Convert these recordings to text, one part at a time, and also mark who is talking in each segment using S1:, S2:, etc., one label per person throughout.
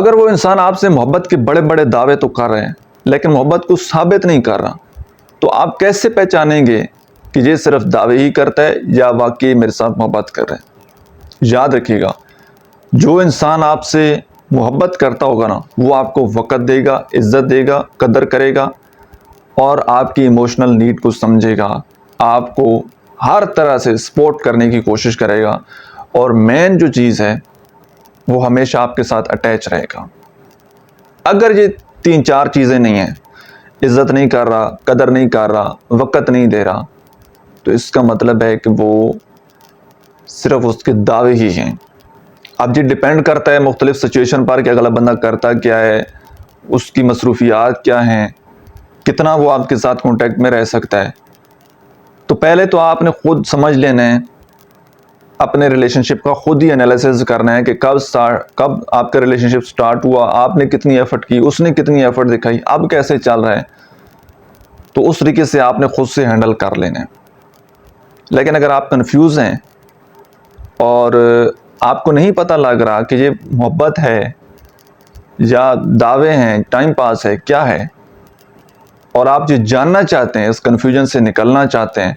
S1: अगर वो इंसान आपसे मोहब्बत के बड़े बड़े दावे तो कर रहे हैं लेकिन मोहब्बत को साबित नहीं कर रहा, तो आप कैसे पहचानेंगे कि ये सिर्फ दावे ही करता है या वाकई मेरे साथ मोहब्बत कर रहा है। याद रखिएगा, जो इंसान आपसे मोहब्बत करता होगा ना, वो आपको वक़्त देगा, इज़्ज़त देगा, कदर करेगा और आपकी इमोशनल नीड को समझेगा, आपको हर तरह से सपोर्ट करने की कोशिश करेगा और मेन जो चीज़ है वो हमेशा आपके साथ अटैच रहेगा। अगर ये 3-4 चीज़ें नहीं हैं, इज़्ज़त नहीं कर रहा, कदर नहीं कर रहा, वक़्त नहीं दे रहा, तो इसका मतलब है कि वो सिर्फ उसके दावे ही हैं। अब ये डिपेंड करता है मुख्तलिफ़ सिचुएशन पर कि अगला बंदा करता क्या है, उसकी मसरूफियात क्या हैं, कितना वो आपके साथ कॉन्टैक्ट में रह सकता है। तो पहले तो आपने खुद समझ लेना है, अपने रिलेशनशिप का खुद ही एनालिसिस करना है कि कब आपका रिलेशनशिप स्टार्ट हुआ, आपने कितनी एफर्ट की, उसने कितनी एफर्ट दिखाई, अब कैसे चल रहा है। तो उस तरीके से आपने खुद से हैंडल कर लेना है। लेकिन अगर आप कंफ्यूज हैं और आपको नहीं पता लग रहा कि ये मोहब्बत है या दावे हैं, टाइम पास है, क्या है, और आप ये जानना चाहते हैं, इस कन्फ्यूजन से निकलना चाहते हैं,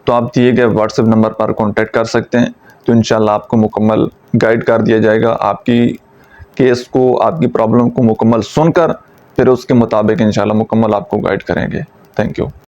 S1: तो आप दिए गए व्हाट्सएप नंबर पर कांटेक्ट कर सकते हैं। तो इंशाल्लाह आपको मुकम्मल गाइड कर दिया जाएगा, आपकी केस को, आपकी प्रॉब्लम को मुकम्मल सुनकर फिर उसके मुताबिक इंशाल्लाह मुकम्मल आपको गाइड करेंगे। Thank you.